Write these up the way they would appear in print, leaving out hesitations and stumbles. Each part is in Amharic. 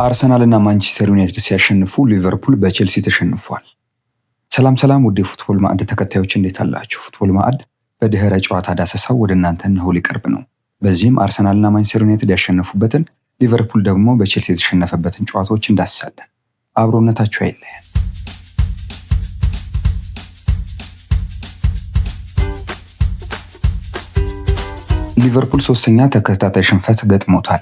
አርሰናል እና ማንቸስተር ዩናይትድ ሲያሸንፉ ሊቨርፑል በቼልሲ ተሸንፏል። ሰላም ውድ የፉትቦል ማዕድ ተከታዮች እንዴት አላችሁ? ፉትቦል ማዕድ በድህረ ጨዋታ ዳሰሳው ወደ እናንተ እነሆ ሊቀርብ ነው። በዚህም አርሰናል እና ማንቸስተር ዩናይትድ ያሸነፉበትን፣ ሊቨርፑል ደግሞ በቼልሲ የተሸነፈበትን ጨዋታዎች እንዳስሳለን። አብሮነታችሁ አይለየን። ሊቨርፑል ሶስተኛ ተከታታይ ሽንፈት ገጥሞታል።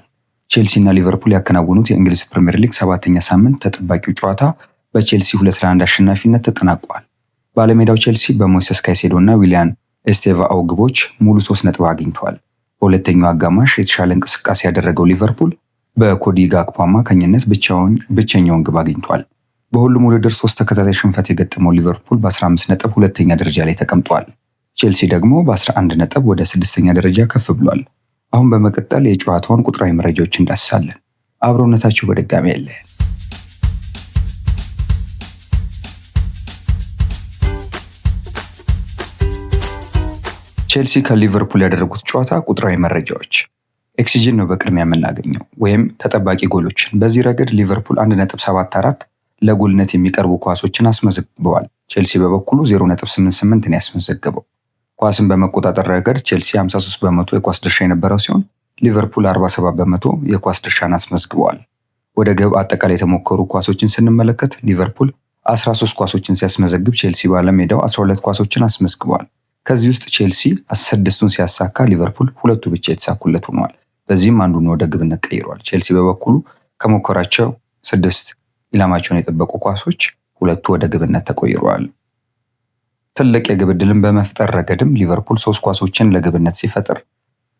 ቼልሲ እና ሊቨርፑል ያከናወኑት የእንግሊዝ ፕሪምየር ሊግ ሰባተኛ ሳምንት ተጠባቂው ጨዋታ በቼልሲ 2-1 አሸናፊነት ተጠናቋል። ባለሜዳው ቼልሲ በሞይሰስ ካይሴዶ እና ዊሊያን ኤስቴቫኦ ግቦች ሙሉ 3 ነጥብ አግኝቷል። በሁለተኛው አጋማሽ የተሻለ እንቅስቃሴ ያደረገው ሊቨርፑል በኮዲ ጋክፖ አማካኝነት ብቸኛውን ግብ አግኝቷል። በሁሉም ውድድር 3 ተከታታይ ሽንፈት የገጠመው ሊቨርፑል በ15 ነጥብ ሁለተኛ ደረጃ ላይ ተቀምጧል። ቼልሲ ደግሞ በ11 ነጥብ ወደ 6ኛ ደረጃ ከፍ ብሏል። አሁን በመቀጠል የጨዋታውን ቁጥራዊ መረጃዎች እንዳስሳለን። አብሮነታችሁ በድጋሚ ያለየን። ቼልሲ ከሊቨርፑል ያደረጉት ጨዋታ ቁጥራዊ መረጃዎች ኤክስጂን ነው በቅድሚያ የምናገኘው ወይም ተጠባቂ ጎሎችን። በዚህ ረገድ ሊቨርፑል 1.74 ለጎልነት የሚቀርቡ ኳሶችን አስመዝግበዋል። ቼልሲ በበኩሉ 0.88 ነው ያስመዘገበው። ኳስን በመቆጣጠር ረገድ ቼልሲ 53 በመቶ የኳስ ድርሻ የነበረው ሲሆን ሊቨርፑል 47 በመቶ የኳስ ድርሻን አስመዝግበዋል። ወደ ግብ አጠቃላይ የተሞከሩ ኳሶችን ስንመለከት ሊቨርፑል 13 ኳሶችን ሲያስመዘግብ ቼልሲ ባለሜዳው 12 ኳሶችን አስመዝግበዋል። ከዚህ ውስጥ ቼልሲ 6ቱን ሲያሳካ ሊቨርፑል 2ቱ ብቻ የተሳኩለት ሆኗል። በዚህም አንዱን ወደ ግብነት ቀይሯል። ቼልሲ በበኩሉ ከሞከራቸው 6 ኢላማቸውን የጠበቁ ኳሶች 2ቱ ወደ ግብነት ተቆይረዋል። ትልቅ የግብ ዕድልን በመፍጠር ረገድም ሊቨርፑል 3 ኳሶችን ለግብነት ሲፈጥር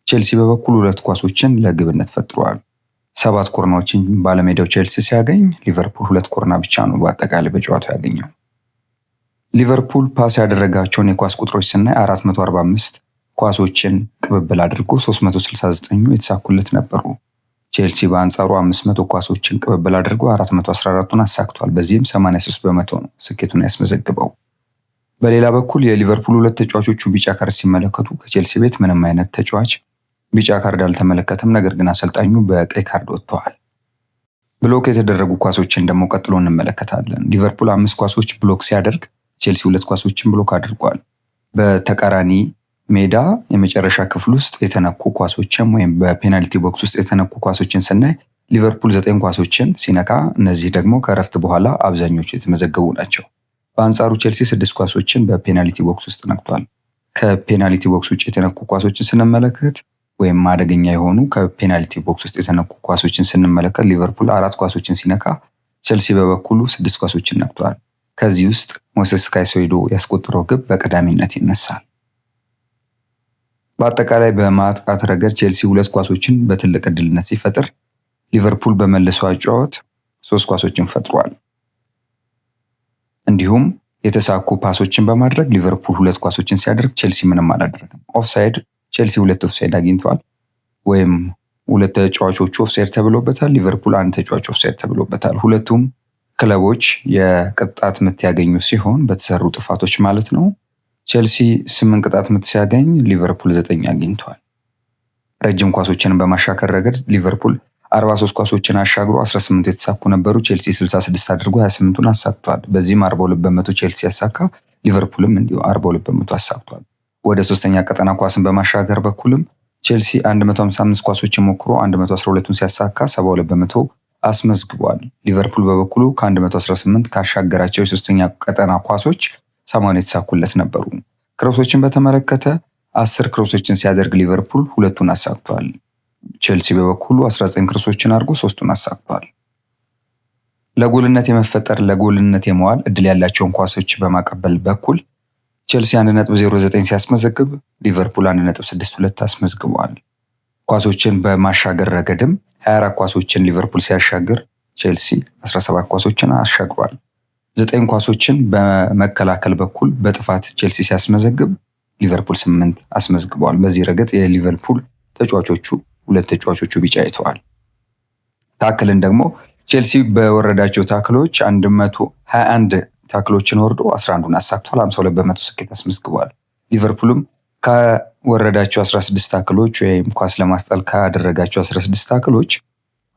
ቼልሲ በበኩሉ 2 ኳሶችን ለግብነት ፈጥሯል። 7 ኮርናዎችን ባለሜዳው ቼልሲ ሲያገኝ ሊቨርፑል 2 ኮርና ብቻ ነው በአጠቃላይ በጨዋታው ያገኘው። ሊቨርፑል ፓስ ያደረጋቸውን የኳስ ቁጥሮች ስናይ 445 ኳሶችን ቅብብል አድርጎ 369ኙ የተሳኩለት ነበሩ። ቼልሲ በአንጻሩ 500 ኳሶችን ቅብብል አድርጎ 414ቱን አሳክቷል። በዚህም 83 በመቶ ነው ስኬቱን ያስመዘግበው። በሌላ በኩል የሊቨርፑል 2 ተጫዋቾቹ ቢጫ ካርድ ሲመለከቱ ከቼልሲ ቤት ምንም አይነት ተጫዋች ቢጫ ካርድ አልተመለከተም። ነገር ግን አሰልጣኙ በቀይ ካርድ ወጥተዋል። ብሎክ የተደረጉ ኳሶችን ደግሞ ቀጥሎ እንመለከታለን። ሊቨርፑል 5 ኳሶች ብሎክ ሲያደርግ ቼልሲ 2 ኳሶችን ብሎክ አድርጓል። በተቃራኒ ሜዳ የመጨረሻ ክፍል ውስጥ የተነኩ ኳሶችን ወይም በፔናልቲ ቦክስ ውስጥ የተነኩ ኳሶችን ስናይ ሊቨርፑል 9 ኳሶችን ሲነካ፣ እነዚህ ደግሞ ከረፍት በኋላ አብዛኞቹ የተመዘገቡ ናቸው። በአንጻሩ ቼልሲ 6 ኳሶችን በፔናልቲ ቦክስ ውስጥ ነክቷል። ከፔናልቲ ቦክስ ውጭ የተነኩ ኳሶችን ስንመለከት ወይም አደገኛ የሆኑ ከፔናልቲ ቦክስ ውስጥ የተነኩ ኳሶችን ስንመለከት ሊቨርፑል 4 ኳሶችን ሲነካ፣ ቼልሲ በበኩሉ 6 ኳሶችን ነክቷል። ከዚህ ውስጥ ሞይሰስ ካይሴዶ ያስቆጠረው ግብ በቀዳሚነት ይነሳል። በአጠቃላይ በማጥቃት ረገድ ቼልሲ 2 ኳሶችን በትልቅ ዕድልነት ሲፈጥር ሊቨርፑል በመልሶ አጨዋወት 3 ኳሶችን ፈጥሯል። እንዲሁም የተሳኩ ፓሶችን በማድረግ ሊቨርፑል 2 ኳሶችን ሲያደርግ ቼልሲ ምንም አላደረገም። ኦፍሳይድ ቼልሲ 2 ኦፍሳይድ አግኝቷል፣ ወይም 2 ተጫዋቾቹ ኦፍሳይድ ተብሎበታል። ሊቨርፑል 1 ተጫዋች ኦፍሳይድ ተብሎበታል። ሁለቱም ክለቦች የቅጣት ምት ያገኙ ሲሆን በተሰሩ ጥፋቶች ማለት ነው። ቼልሲ 8 ቅጣት ምት ሲያገኝ ሊቨርፑል 9 አግኝቷል። ረጅም ኳሶችን በማሻከር ረገድ ሊቨርፑል 43 ኳሶችን አሻግሮ 18 የተሳኩ ነበሩ። ቼልሲ 66 አድርጎ 28ቱን አሳክቷል። በዚህም 42 በመቶ ቼልሲ ያሳካ፣ ሊቨርፑልም እንዲሁ 42 በመቶ አሳክቷል። ወደ ሶስተኛ ቀጠና ኳስን በማሻገር በኩልም ቼልሲ 155 ኳሶችን ሞክሮ 112ቱን ሲያሳካ 72 በመቶ አስመዝግቧል። ሊቨርፑል በበኩሉ ከ118 ካሻገራቸው የሶስተኛ ቀጠና ኳሶች 80 የተሳኩለት ነበሩ። ክሮሶችን በተመለከተ 10 ክሮሶችን ሲያደርግ ሊቨርፑል 2ቱን አሳክቷል። ቼልሲ በበኩሉ 19 ክሮሶችን አድርጎ 3ቱን አሳክቷል። ለጎልነት የመፈጠር ለጎልነት የመዋል እድል ያላቸውን ኳሶች በማቀበል በኩል ቼልሲ 1.09 ሲያስመዘግብ ሊቨርፑል 1.62 አስመዝግቧል። ኳሶችን በማሻገር ረገድም 24 ኳሶችን ሊቨርፑል ሲያሻግር ቼልሲ 17 ኳሶችን አሻግሯል። 9 ኳሶችን በመከላከል በኩል በጥፋት ቼልሲ ሲያስመዘግብ ሊቨርፑል 8 አስመዝግቧል። በዚህ ረገድ የሊቨርፑል ተጫዋቾቹ 2 ተጫዋቾቹ ቢጫ አይተዋል። ታክልን ደግሞ ቼልሲ በወረዳቸው ታክሎች 121 ታክሎችን ወርዶ 11ን አሳክቷል። 52 በመቶ ስኬት አስመዝግቧል። ሊቨርፑልም ከወረዳቸው 16 ታክሎች ወይም ኳስ ለማስጣል ካደረጋቸው 16 ታክሎች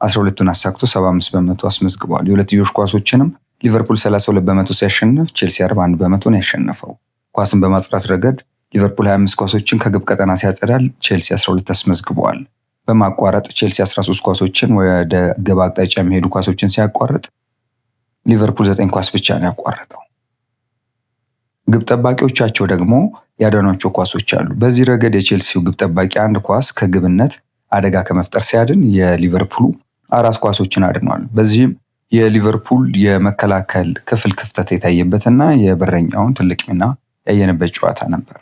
12ቱን አሳክቶ 75 በመቶ አስመዝግበዋል። የሁለትዮሽ ኳሶችንም ሊቨርፑል 32 በመቶ ሲያሸንፍ ቼልሲ 41 በመቶ ነው ያሸነፈው። ኳስን በማጽዳት ረገድ ሊቨርፑል 25 ኳሶችን ከግብ ቀጠና ሲያጸዳል፣ ቼልሲ 12 አስመዝግበዋል። በማቋረጥ ቼልሲ 13 ኳሶችን ወደ ግብ አቅጣጫ የሚሄዱ ኳሶችን ሲያቋርጥ ሊቨርፑል 9 ኳስ ብቻ ነው ያቋረጠው። ግብ ጠባቂዎቻቸው ደግሞ ያዳኗቸው ኳሶች አሉ። በዚህ ረገድ የቼልሲው ግብ ጠባቂ አንድ ኳስ ከግብነት አደጋ ከመፍጠር ሲያድን የሊቨርፑሉ 4 ኳሶችን አድኗል። በዚህም የሊቨርፑል የመከላከል ክፍል ክፍተት የታየበትና የበረኛውን ትልቅ ሚና ያየንበት ጨዋታ ነበር።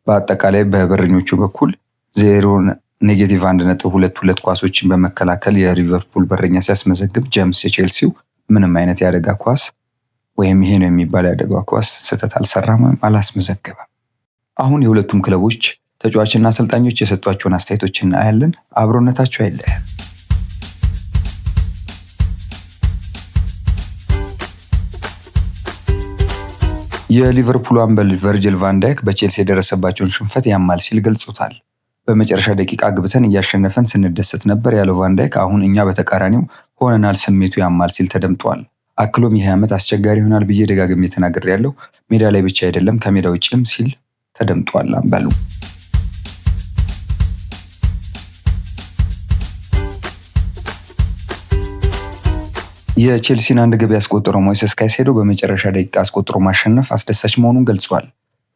በአጠቃላይ በበረኞቹ በኩል -1.22 ኳሶችን በመከላከል የሊቨርፑል በረኛ ሲያስመዘግብ፣ ጄምስ የቼልሲው ምንም አይነት የአደጋ ኳስ ወይም ይሄ ነው የሚባል የአደጋ ኳስ ስህተት አልሰራም ወይም አላስመዘገበም። አሁን የሁለቱም ክለቦች ተጫዋችና አሰልጣኞች የሰጧቸውን አስተያየቶች እናያለን። አብሮነታቸው አይለያል። የሊቨርፑል አምበል ቨርጅል ቫን ዳይክ በቼልሲ የደረሰባቸውን ሽንፈት ያማል ሲል ገልጾታል። በመጨረሻ ደቂቃ ግብተን እያሸነፈን ስንደሰት ነበር ያለው ቫን ዳይክ አሁን እኛ በተቃራኒው ሆነናል፣ ስሜቱ ያማል ሲል ተደምጧል። አክሎም ይህ ዓመት አስቸጋሪ ይሆናል ብዬ ደጋግሜ ተናግሬያለሁ፣ ሜዳ ላይ ብቻ አይደለም ከሜዳ ውጭም ሲል ተደምጧል። አምበሉ የቼልሲን አንድ ግብ ያስቆጠረው ሞይሴስ ካይሴዶ በመጨረሻ ደቂቃ አስቆጥሮ ማሸነፍ አስደሳች መሆኑን ገልጿል።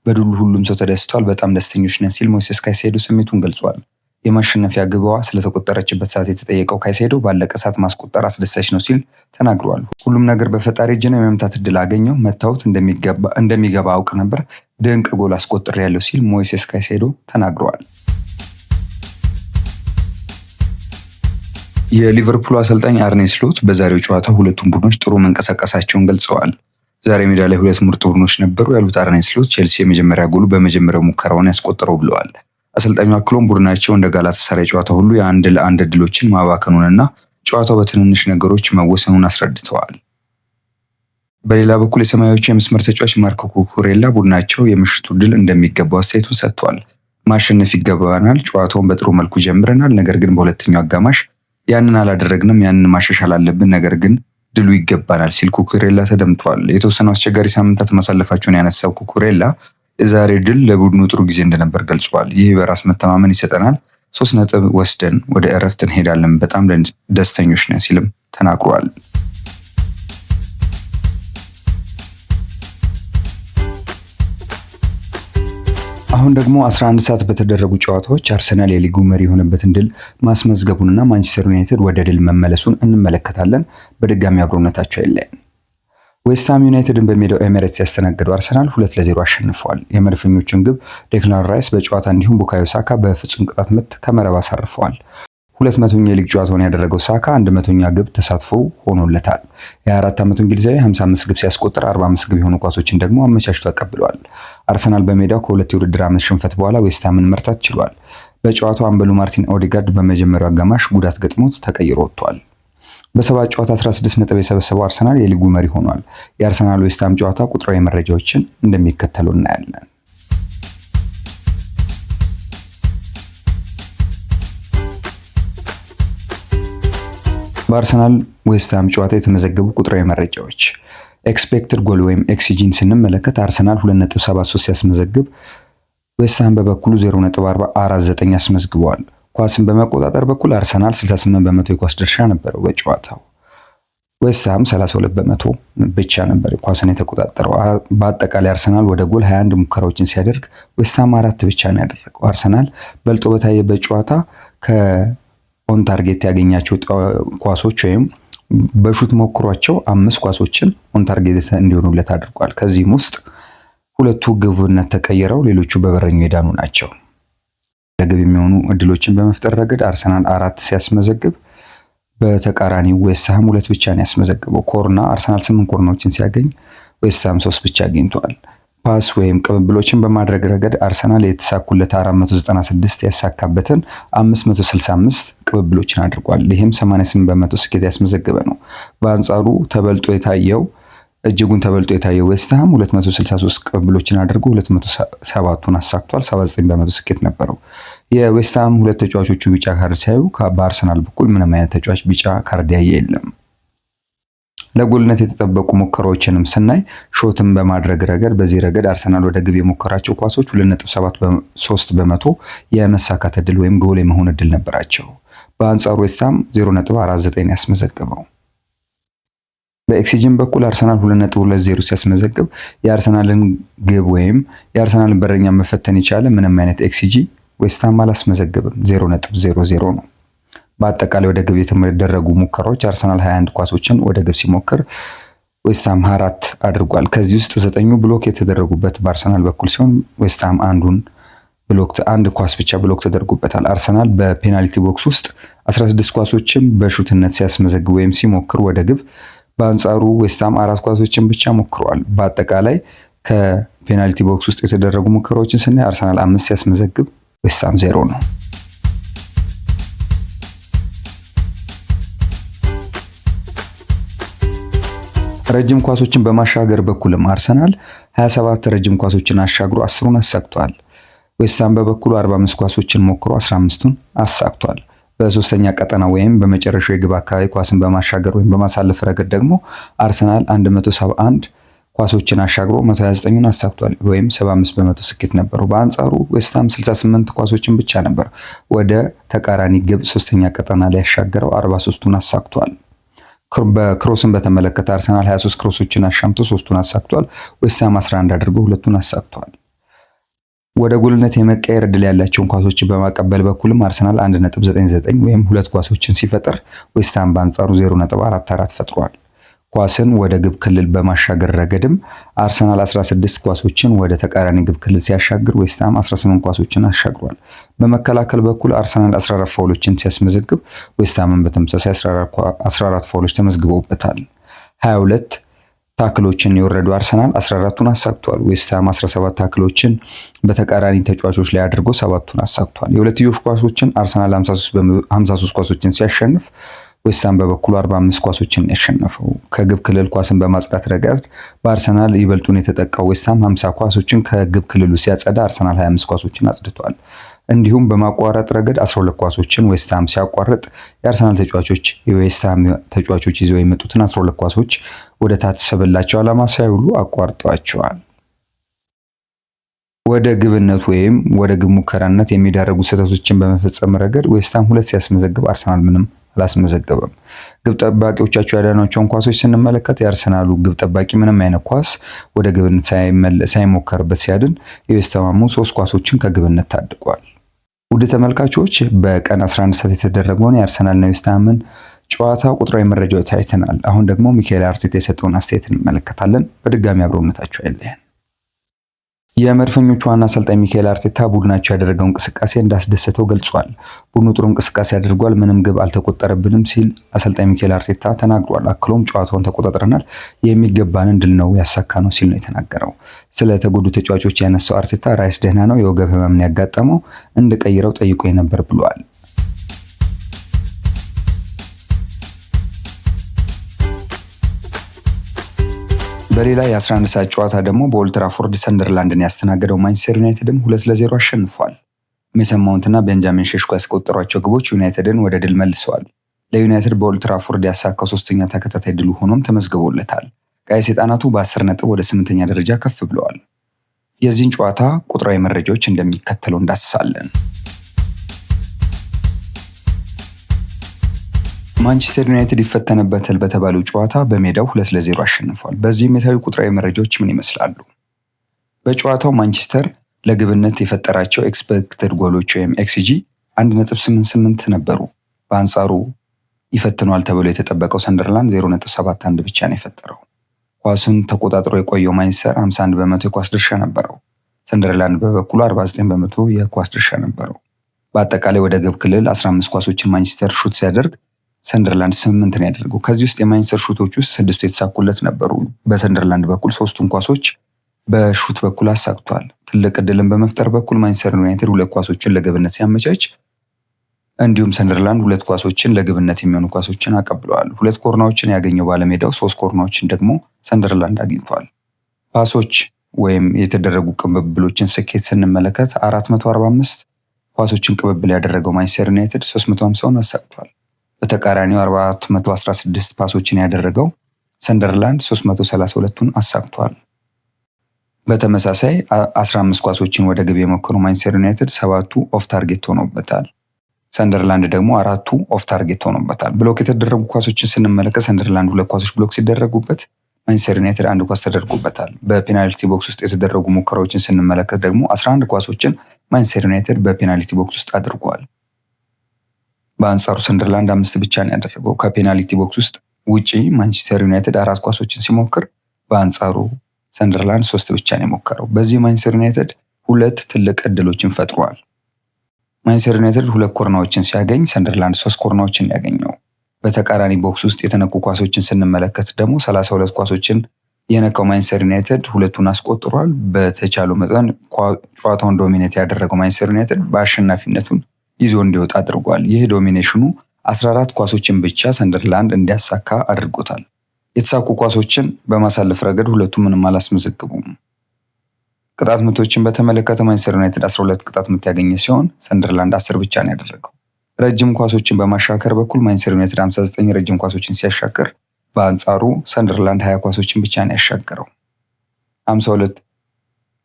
በድሉ ሁሉም ሰው ተደስቷል፣ በጣም ደስተኞች ነን ሲል ሞይሴስ ካይሴዶ ስሜቱን ገልጿል። የማሸነፊያ ግቧ ስለተቆጠረችበት ሰዓት የተጠየቀው ካይሴዶ ባለቀ ሰዓት ማስቆጠር አስደሳች ነው ሲል ተናግሯል። ሁሉም ነገር በፈጣሪ እጅ ነው፣ የመምታት እድል አገኘው፣ መታወት እንደሚገባ አውቅ ነበር፣ ድንቅ ጎል አስቆጥሬያለሁ ሲል ሞይሴስ ካይሴዶ ተናግሯል። የሊቨርፑል አሰልጣኝ አርኔ ስሎት በዛሬው ጨዋታ ሁለቱም ቡድኖች ጥሩ መንቀሳቀሳቸውን ገልጸዋል። ዛሬ ሜዳ ላይ ሁለት ምርጥ ቡድኖች ነበሩ ያሉት አርኔ ስሎት ቼልሲ የመጀመሪያ ጎሉ በመጀመሪያው ሙከራውን ያስቆጠረው ብለዋል። አሰልጣኙ አክሎም ቡድናቸው እንደ ጋላታሳራይ ጨዋታ ሁሉ የአንድ ለአንድ እድሎችን ማባከኑንና ጨዋታው በትንንሽ ነገሮች መወሰኑን አስረድተዋል። በሌላ በኩል የሰማያዊዎቹ የመስመር ተጫዋች ማርኮ ኩኩሬላ ቡድናቸው የምሽቱ ድል እንደሚገባው አስተያየቱን ሰጥቷል። ማሸነፍ ይገባናል፣ ጨዋታውን በጥሩ መልኩ ጀምረናል፣ ነገር ግን በሁለተኛው አጋማሽ ያንን አላደረግንም፣ ያንን ማሻሻል አለብን፣ ነገር ግን ድሉ ይገባናል ሲል ኩኩሬላ ተደምጧል። የተወሰኑ አስቸጋሪ ሳምንታት ማሳለፋቸውን ያነሳው ኩኩሬላ የዛሬ ድል ለቡድኑ ጥሩ ጊዜ እንደነበር ገልጿል። ይህ በራስ መተማመን ይሰጠናል፣ 3 ነጥብ ወስደን ወደ እረፍት እንሄዳለን፣ በጣም ደስተኞች ነን ሲልም ተናግሯል። አሁን ደግሞ 11 ሰዓት በተደረጉ ጨዋታዎች አርሰናል የሊጉ መሪ የሆነበትን ድል ማስመዝገቡንና ማንቸስተር ዩናይትድ ወደ ድል መመለሱን እንመለከታለን። በድጋሚ አብሮነታቸው አይለየን። ዌስትሃም ዩናይትድን በሜዳው ኤሚሬትስ ያስተናገደው አርሰናል 2-0 አሸንፈዋል። የመድፈኞቹን ግብ ዴክላን ራይስ በጨዋታ እንዲሁም ቡካዮ ሳካ በፍጹም ቅጣት ምት ከመረብ አሳርፈዋል። 200ኛ የሊግ ጨዋታውን ያደረገው ሳካ 100ኛ ግብ ተሳትፎ ሆኖለታል። የ24 ዓመቱ እንግሊዛዊ 55 ግብ ሲያስቆጥር 45 ግብ የሆኑ ኳሶችን ደግሞ አመቻችቶ አቀብለዋል። አርሰናል በሜዳው ከሁለት የውድድር ዓመት ሽንፈት በኋላ ዌስትሃምን መርታት ችሏል። በጨዋታው አምበሉ ማርቲን ኦዴጋርድ በመጀመሪያው አጋማሽ ጉዳት ገጥሞት ተቀይሮ ወጥቷል። በሰባት ጨዋታ 16 ነጥብ የሰበሰበው አርሰናል የሊጉ መሪ ሆኗል። የአርሰናል ዌስትሃም ጨዋታ ቁጥራዊ መረጃዎችን እንደሚከተለው እናያለን። በአርሰናል ዌስትሃም ጨዋታ የተመዘገቡ ቁጥራዊ መረጃዎች ኤክስፔክትድ ጎል ወይም ኤክስጂን ስንመለከት አርሰናል 2.73 ሲያስመዘግብ ዌስትሃም በበኩሉ 0.49 ያስመዝግበዋል። ኳስን በመቆጣጠር በኩል አርሰናል 68 በመቶ የኳስ ድርሻ ነበረው በጨዋታው። ዌስትሃም 32 በመቶ ብቻ ነበር ኳስን የተቆጣጠረው። በአጠቃላይ አርሰናል ወደ ጎል 21 ሙከራዎችን ሲያደርግ ዌስትሃም 4 ብቻ ነው ያደረገው። አርሰናል በልጦ በታየበት ጨዋታ ከኦን ታርጌት ያገኛቸው ኳሶች ወይም በሹት ሞክሯቸው 5 ኳሶችን ኦን ታርጌት እንዲሆኑለት አድርጓል። ከዚህም ውስጥ ሁለቱ ግብነት ተቀይረው ሌሎቹ በበረኛው የዳኑ ናቸው። ለግብ የሚሆኑ እድሎችን በመፍጠር ረገድ አርሰናል 4 ሲያስመዘግብ በተቃራኒው ዌስትሃም 2 ብቻ ነው ያስመዘገበው። ኮርና አርሰናል 8 ኮርናዎችን ሲያገኝ ዌስትሃም 3 ብቻ አግኝቷል። ፓስ ወይም ቅብብሎችን በማድረግ ረገድ አርሰናል የተሳኩለት 496 ያሳካበትን 565 ቅብብሎችን አድርጓል። ይህም 88 በመቶ ስኬት ያስመዘገበ ነው። በአንጻሩ እጅጉን ተበልጦ የታየው ዌስትሃም 263 ቅብብሎችን አድርጎ 207ቱን አሳክቷል። 79 በመቶ ስኬት ነበረው። የዌስትሃም ሁለት ተጫዋቾቹ ቢጫ ካርድ ሲያዩ በአርሰናል በኩል ምንም አይነት ተጫዋች ቢጫ ካርድ ያየ የለም። ለጎልነት የተጠበቁ ሙከራዎችንም ስናይ ሾትን በማድረግ ረገድ በዚህ ረገድ አርሰናል ወደ ግብ የሞከራቸው ኳሶች 2.73 በመቶ የመሳካት እድል ወይም ጎል የመሆን እድል ነበራቸው። በአንጻሩ ዌስትሃም 0.49 ያስመዘገበው። በኤክስጂን በኩል አርሰናል 2.20 ሲያስመዘግብ የአርሰናልን ግብ ወይም የአርሰናልን በረኛ መፈተን የቻለ ምንም አይነት ኤክስጂ ዌስትሃም አላስመዘገበም፣ 0.00 ነው። በአጠቃላይ ወደ ግብ የተደረጉ ሙከራዎች አርሰናል 21 ኳሶችን ወደ ግብ ሲሞክር ዌስትሃም 4 አድርጓል። ከዚህ ውስጥ 9ኙ ብሎክ የተደረጉበት በአርሰናል በኩል ሲሆን ዌስትሃም አንድ ኳስ ብቻ ብሎክ ተደርጎበታል። አርሰናል በፔናልቲ ቦክስ ውስጥ 16 ኳሶችን በሹትነት ሲያስመዘግብ ወይም ሲሞክር ወደ ግብ፣ በአንጻሩ ዌስትሃም 4 ኳሶችን ብቻ ሞክሯል። በአጠቃላይ ከፔናልቲ ቦክስ ውስጥ የተደረጉ ሙከራዎችን ስናይ አርሰናል 5 ሲያስመዘግብ ዌስትሃም 0 ነው። ረጅም ኳሶችን በማሻገር በኩልም አርሰናል 27 ረጅም ኳሶችን አሻግሮ 10ሩን አሳክቷል። ዌስትሃም በበኩሉ 45 ኳሶችን ሞክሮ 15ቱን አሳክቷል። በሶስተኛ ቀጠና ወይም በመጨረሻው የግብ አካባቢ ኳስን በማሻገር ወይም በማሳለፍ ረገድ ደግሞ አርሰናል 171 ኳሶችን አሻግሮ 129ን አሳክቷል ወይም 75 በመቶ ስኬት ነበረው። በአንጻሩ ዌስትሃም 68 ኳሶችን ብቻ ነበር ወደ ተቃራኒ ግብ ሶስተኛ ቀጠና ላይ ያሻገረው፣ 43ቱን አሳክቷል። በክሮስን በተመለከተ አርሰናል 23 ክሮሶችን አሻምቶ 3ቱን አሳክቷል። ዌስትሃም 11 አድርጎ 2ቱን አሳክቷል። ወደ ጎልነት የመቀየር እድል ያላቸውን ኳሶችን በማቀበል በኩልም አርሰናል 1.99 ወይም 2 ኳሶችን ሲፈጥር ዌስትሃም በአንጻሩ 0.44 ፈጥሯል። ኳስን ወደ ግብ ክልል በማሻገር ረገድም አርሰናል 16 ኳሶችን ወደ ተቃራኒ ግብ ክልል ሲያሻግር ዌስትሃም 18 ኳሶችን አሻግሯል። በመከላከል በኩል አርሰናል 14 ፋውሎችን ሲያስመዘግብ ዌስትሃምን በተመሳሳይ 14 ፋውሎች ተመዝግበውበታል። 22 ታክሎችን የወረዱ አርሰናል 14ቱን አሳክቷል። ዌስትሃም 17 ታክሎችን በተቃራኒ ተጫዋቾች ላይ አድርጎ 7ቱን አሳክቷል። የሁለትዮሽ ኳሶችን አርሰናል 53 ኳሶችን ሲያሸንፍ ዌስትሃም በበኩሉ 45 ኳሶችን ያሸነፈው። ከግብ ክልል ኳስን በማጽዳት ረገድ በአርሰናል ይበልጡን የተጠቃው ዌስትሃም 50 ኳሶችን ከግብ ክልሉ ሲያጸዳ አርሰናል 25 ኳሶችን አጽድቷል። እንዲሁም በማቋረጥ ረገድ 12 ኳሶችን ዌስትሃም ሲያቋርጥ የአርሰናል የዌስትሃም ተጫዋቾች ይዘው የመጡትን 12 ኳሶች ወደ ታሰበላቸው ዓላማ ሳይውሉ አቋርጠዋቸዋል። ወደ ግብነት ወይም ወደ ግብ ሙከራነት የሚዳረጉ ስህተቶችን በመፈጸም ረገድ ዌስትሃም 2 ሲያስመዘግብ አርሰናል ምንም አላስመዘገበም። ግብ ጠባቂዎቻቸው ያዳኗቸውን ኳሶች ስንመለከት የአርሰናሉ ግብ ጠባቂ ምንም አይነት ኳስ ወደ ግብነት ሳይሞከርበት ሲያድን የዌስትሃሙ 3 ኳሶችን ከግብነት ታድጓል። ውድ ተመልካቾች በቀን 11 ሰዓት የተደረገውን የአርሰናልና ዌስትሃምን ጨዋታ ቁጥራዊ መረጃዎች አይተናል። አሁን ደግሞ ሚካኤል አርቴታ የሰጠውን አስተያየት እንመለከታለን። በድጋሚ አብሮነታቸው አይለየን። የመድፈኞቹ ዋና አሰልጣኝ ሚካኤል አርቴታ ቡድናቸው ያደረገው እንቅስቃሴ እንዳስደሰተው ገልጿል። ቡድኑ ጥሩ እንቅስቃሴ አድርጓል፣ ምንም ግብ አልተቆጠረብንም ሲል አሰልጣኝ ሚካኤል አርቴታ ተናግሯል። አክሎም ጨዋታውን ተቆጣጥረናል፣ የሚገባንን ድል ነው ያሳካ ነው ሲል ነው የተናገረው። ስለ ተጎዱ ተጫዋቾች ያነሳው አርቴታ ራይስ ደህና ነው፣ የወገብ ህመምን ያጋጠመው እንድቀይረው ጠይቆ ነበር ብሏል። በሌላ የ11 ሰዓት ጨዋታ ደግሞ በኦልድ ትራፎርድ ሰንደርላንድን ያስተናገደው ማንቸስተር ዩናይትድም 2-0 አሸንፏል። ሜሰን ማውንትና ቤንጃሚን ሼሽኮ ያስቆጠሯቸው ግቦች ዩናይትድን ወደ ድል መልሰዋል። ለዩናይትድ በኦልድ ትራፎርድ ያሳካው 3ኛ ተከታታይ ድሉ ሆኖም ተመዝግቦለታል። ቀይ ሰይጣናቱ በ10 ነጥብ ወደ 8ኛ ደረጃ ከፍ ብለዋል። የዚህን ጨዋታ ቁጥራዊ መረጃዎች እንደሚከተለው እንዳስሳለን። ማንቸስተር ዩናይትድ ይፈተነበታል በተባለው ጨዋታ በሜዳው 2-0 አሸንፏል። በዚህም የታዩ ቁጥራዊ መረጃዎች ምን ይመስላሉ? በጨዋታው ማንቸስተር ለግብነት የፈጠራቸው ኤክስፔክትድ ጎሎች ወይም ኤክስጂ 1.88 ነበሩ። በአንጻሩ ይፈትኗል ተብሎ የተጠበቀው ሰንደርላንድ 0.71 ብቻ ነው የፈጠረው። ኳሱን ተቆጣጥሮ የቆየው ማንቸስተር 51 በመቶ የኳስ ድርሻ ነበረው። ሰንደርላንድ በበኩሉ 49 በመቶ የኳስ ድርሻ ነበረው። በአጠቃላይ ወደ ግብ ክልል 15 ኳሶችን ማንቸስተር ሹት ሲያደርግ ሰንደርላንድ 8 ነው ያደረገው። ከዚህ ውስጥ የማንቸስተር ሹቶች ውስጥ 6 የተሳኩለት ነበሩ። በሰንደርላንድ በኩል 3ቱን ኳሶች በሹት በኩል አሳክቷል። ትልቅ እድልን በመፍጠር በኩል ማንቸስተር ዩናይትድ 2 ኳሶችን ለግብነት ሲያመቻች፣ እንዲሁም ሰንደርላንድ 2 ኳሶችን ለግብነት የሚሆኑ ኳሶችን አቀብለዋል። 2 ኮርናዎችን ያገኘው ባለሜዳው 3 ኮርናዎችን ደግሞ ሰንደርላንድ አግኝቷል። ፓሶች ወይም የተደረጉ ቅብብሎችን ስኬት ስንመለከት 445 ኳሶችን ቅብብል ያደረገው ማንቸስተር ዩናይትድ 350ውን አሳክቷል። በተቃራኒው 416 ፓሶችን ያደረገው ሰንደርላንድ 332ቱን አሳክቷል። በተመሳሳይ 15 ኳሶችን ወደ ግብ የሞከረው ማንቸስተር ዩናይትድ 7ቱ ኦፍ ታርጌት ሆኖበታል። ሰንደርላንድ ደግሞ 4ቱ ኦፍ ታርጌት ሆኖበታል። ብሎክ የተደረጉ ኳሶችን ስንመለከት ሰንደርላንድ 2 ኳሶች ብሎክ ሲደረጉበት ማንቸስተር ዩናይትድ 1 ኳስ ተደርጎበታል። በፔናልቲ ቦክስ ውስጥ የተደረጉ ሙከራዎችን ስንመለከት ደግሞ 11 ኳሶችን ማንቸስተር ዩናይትድ በፔናልቲ ቦክስ ውስጥ አድርጓል። በአንጻሩ ሰንደርላንድ 5 ብቻ ነው ያደረገው። ከፔናልቲ ቦክስ ውስጥ ውጪ ማንቸስተር ዩናይትድ 4 ኳሶችን ሲሞክር በአንጻሩ ሰንደርላንድ 3 ብቻ ነው የሞከረው። በዚህ ማንቸስተር ዩናይትድ 2 ትልቅ እድሎችን ፈጥሯል። ማንቸስተር ዩናይትድ 2 ኮርናዎችን ሲያገኝ ሰንደርላንድ 3 ኮርናዎችን ያገኘው። በተቃራኒ ቦክስ ውስጥ የተነኩ ኳሶችን ስንመለከት ደግሞ 32 ኳሶችን የነካው ማንቸስተር ዩናይትድ 2ቱን አስቆጥሯል። በተቻለው መጠን ጨዋታውን ዶሚኔት ያደረገው ማንቸስተር ዩናይትድ በአሸናፊነቱን ይዞ እንዲወጣ አድርጓል። ይህ ዶሚኔሽኑ 14 ኳሶችን ብቻ ሰንደርላንድ እንዲያሳካ አድርጎታል። የተሳኩ ኳሶችን በማሳለፍ ረገድ ሁለቱም ምንም አላስመዘግቡም። ቅጣት ምቶችን በተመለከተ ማንቸስተር ዩናይትድ 12 ቅጣት ምት ያገኘ ሲሆን ሰንደርላንድ 10 ብቻ ነው ያደረገው። ረጅም ኳሶችን በማሻከር በኩል ማንቸስተር ዩናይትድ 59 ረጅም ኳሶችን ሲያሻክር በአንጻሩ ሰንደርላንድ 20 ኳሶችን ብቻ ነው ያሻገረው።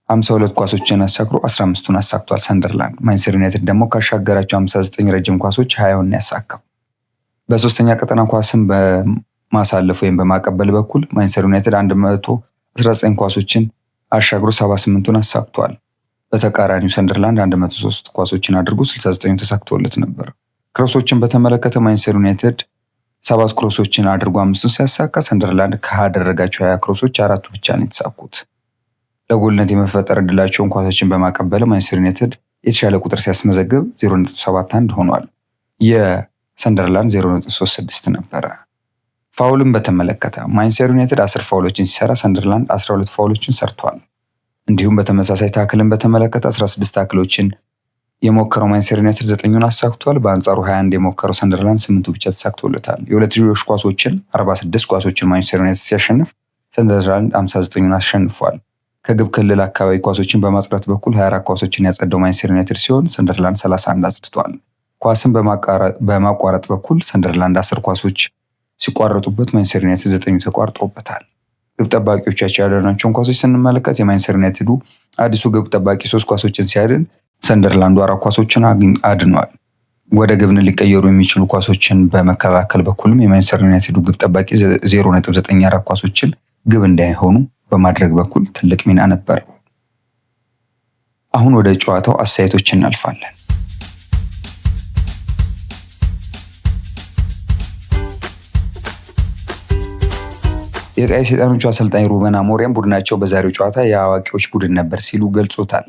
52 ኳሶችን አሻክሮ 15ቱን አሳክቷል ሰንደርላንድ። ማንቸስተር ዩናይትድ ደግሞ ካሻገራቸው 59 ረጅም ኳሶች 20ውን ያሳካው። በሶስተኛ ቀጠና ኳስን በማሳለፍ ወይም በማቀበል በኩል ማንቸስተር ዩናይትድ 119 ኳሶችን አሻግሮ 78ቱን አሳክቷል። በተቃራኒው ሰንደርላንድ 103 ኳሶችን አድርጎ 69 ተሳክቶለት ነበር። ክሮሶችን በተመለከተ ማንቸስተር ዩናይትድ 7 ክሮሶችን አድርጎ 5ቱን ሲያሳካ ሰንደርላንድ ካደረጋቸው 20 ክሮሶች 4ቱ ብቻ ነው የተሳኩት። ለጎልነት የመፈጠር እድላቸውን ኳሶችን በማቀበል ማንቸስተር ዩናይትድ የተሻለ ቁጥር ሲያስመዘግብ 0.71 ሆኗል። የሰንደርላንድ 0.36 ነበረ። ፋውልን በተመለከተ ማንቸስተር ዩናይትድ 10 ፋውሎችን ሲሰራ ሰንደርላንድ 12 ፋውሎችን ሰርቷል። እንዲሁም በተመሳሳይ ታክልን በተመለከተ 16 ታክሎችን የሞከረው ማንቸስተር ዩናይትድ 9ን አሳክቷል። በአንጻሩ 21 የሞከረው ሰንደርላንድ 8ቱ ብቻ ተሳክቶለታል። የሁለትዮሽ ኳሶችን 46 ኳሶችን ማንቸስተር ዩናይትድ ሲያሸንፍ ሰንደርላንድ 59ን አሸንፏል። ከግብ ክልል አካባቢ ኳሶችን በማጽዳት በኩል 24 ኳሶችን ያጸዳው ማንቸስተር ዩናይትድ ሲሆን ሰንደርላንድ 31 አጽድቷል። ኳስን በማቋረጥ በኩል ሰንደርላንድ 10 ኳሶች ሲቋረጡበት ማንቸስተር ዩናይትድ 9 ተቋርጦበታል። ግብ ጠባቂዎቻቸው ያደረናቸውን ኳሶች ስንመለከት የማንቸስተር ዩናይትዱ አዲሱ ግብ ጠባቂ 3 ኳሶችን ሲያድን ሰንደርላንዱ 4 ኳሶችን አድኗል። ወደ ግብን ሊቀየሩ የሚችሉ ኳሶችን በመከላከል በኩልም የማንቸስተር ዩናይትዱ ግብ ጠባቂ 0.94 ኳሶችን ግብ እንዳይሆኑ በማድረግ በኩል ትልቅ ሚና ነበረው። አሁን ወደ ጨዋታው አስተያየቶች እናልፋለን። የቀይ ሰይጣኖቹ አሰልጣኝ ሩበን አሞሪም ቡድናቸው በዛሬው ጨዋታ የአዋቂዎች ቡድን ነበር ሲሉ ገልጾታል።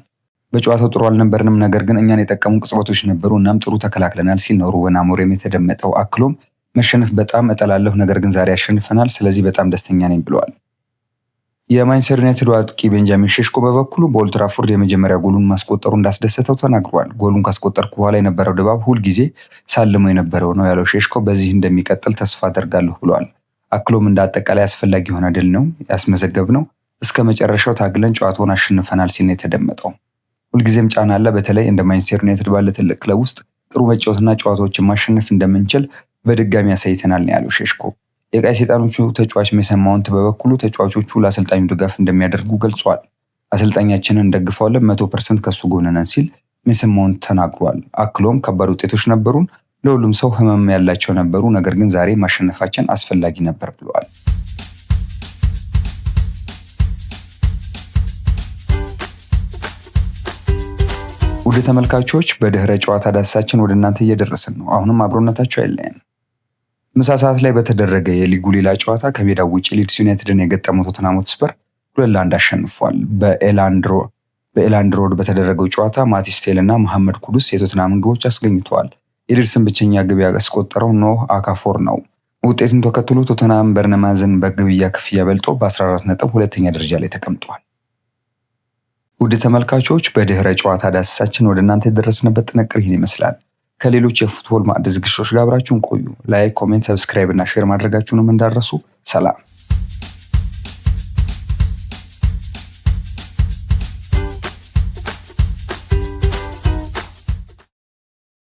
በጨዋታው ጥሩ አልነበርንም፣ ነገር ግን እኛን የጠቀሙ ቅጽበቶች ነበሩ፣ እናም ጥሩ ተከላክለናል ሲል ነው ሩበን አሞሪም የተደመጠው። አክሎም መሸነፍ በጣም እጠላለሁ፣ ነገር ግን ዛሬ ያሸንፈናል፣ ስለዚህ በጣም ደስተኛ ነኝ ብለዋል። የማንቸስተር ዩናይትድ አጥቂ ቤንጃሚን ሼሽኮ በበኩሉ በኦልድ ትራፎርድ የመጀመሪያ ጎሉን ማስቆጠሩ እንዳስደሰተው ተናግሯል። ጎሉን ካስቆጠርኩ በኋላ የነበረው ድባብ ሁልጊዜ ሳልሞ የነበረው ነው ያለው ሼሽኮ በዚህ እንደሚቀጥል ተስፋ አደርጋለሁ ብለዋል። አክሎም እንደ አጠቃላይ አስፈላጊ የሆነ ድል ነው ያስመዘገብነው፣ እስከ መጨረሻው ታግለን ጨዋታውን አሸንፈናል ሲል ነው የተደመጠው። ሁልጊዜም ጫና አለ፣ በተለይ እንደ ማንቸስተር ዩናይትድ ባለ ትልቅ ክለብ ውስጥ ጥሩ መጫወትና ጨዋታዎችን ማሸነፍ እንደምንችል በድጋሚ ያሳይተናል ነው ያለው ሼሽኮ። የቀይ ሰይጣኖቹ ተጫዋች ሜሰን ማውንት በበኩሉ ተጫዋቾቹ ለአሰልጣኙ ድጋፍ እንደሚያደርጉ ገልጿል። አሰልጣኛችንን እንደግፈዋለን፣ 100% ከሱ ጎን ነን ሲል ሜሰን ማውንት ተናግሯል። አክሎም ከባድ ውጤቶች ነበሩን፣ ለሁሉም ሰው ህመም ያላቸው ነበሩ፣ ነገር ግን ዛሬ ማሸነፋችን አስፈላጊ ነበር ብለዋል። ውድ ተመልካቾች በድህረ ጨዋታ ዳሰሳችን ወደ እናንተ እየደረስን ነው። አሁንም አብሮነታችሁ አይለየን። ምሳ ሰዓት ላይ በተደረገ የሊጉ ሌላ ጨዋታ ከሜዳው ውጭ ሊድስ ዩናይትድን የገጠመው ቶተንሃም ሆትስፐር 2-1 አሸንፏል። በኤላንድ ሮድ በተደረገው ጨዋታ ማቲስ ቴል እና መሐመድ ኩዱስ የቶተንሃምን ግቦች አስገኝተዋል። የሊድስን ብቸኛ ግብ ያስቆጠረው ኖህ አካፎር ነው። ውጤቱን ተከትሎ ቶተንሃም በርነማዝን በግብያ ክፍያ በልጦ በ14 ነጥብ ሁለተኛ ደረጃ ላይ ተቀምጧል። ውድ ተመልካቾች በድህረ ጨዋታ ዳሰሳችን ወደ እናንተ የደረስንበት ጥንቅር ይህን ይመስላል። ከሌሎች የፉትቦል ማዕድ ዝግጅቶች ጋር አብራችሁን ቆዩ። ላይክ፣ ኮሜንት፣ ሰብስክራይብ እና ሼር ማድረጋችሁንም እንዳትረሱ። ሰላም።